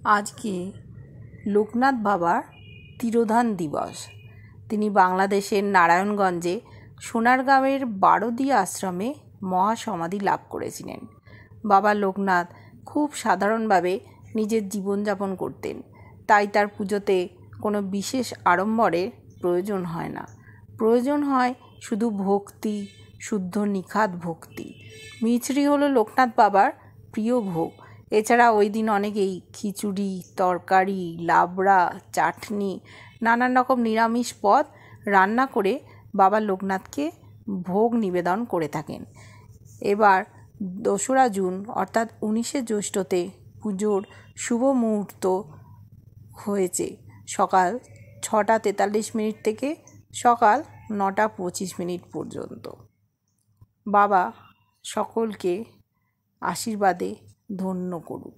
আজকে লোকনাথ বাবার তিরোধান দিবস। তিনি বাংলাদেশের নারায়ণগঞ্জে সোনারগাঁওয়ের বারোদি আশ্রমে মহাসমাধি লাভ করেছিলেন। বাবা লোকনাথ খুব সাধারণভাবে নিজের জীবনযাপন করতেন, তাই তার পুজোতে কোনো বিশেষ আড়ম্বরের প্রয়োজন হয় না। প্রয়োজন হয় শুধু ভক্তি, শুদ্ধ নিখাদ ভক্তি। মিছরি হলো লোকনাথ বাবার প্রিয় ভোগ। এছাড়া ওই দিন অনেকেই খিচুড়ি, তরকারি, লাবড়া, চাটনি, নানান রকম নিরামিষ পদ রান্না করে বাবা লোকনাথকে ভোগ নিবেদন করে থাকেন। এবার 2রা জুন অর্থাৎ 19শে জ্যৈষ্ঠতে পুজোর শুভ মুহূর্ত হয়েছে সকাল 6:43 থেকে সকাল 9:25 পর্যন্ত। বাবা সকলকে আশীর্বাদে ধন্য করুন।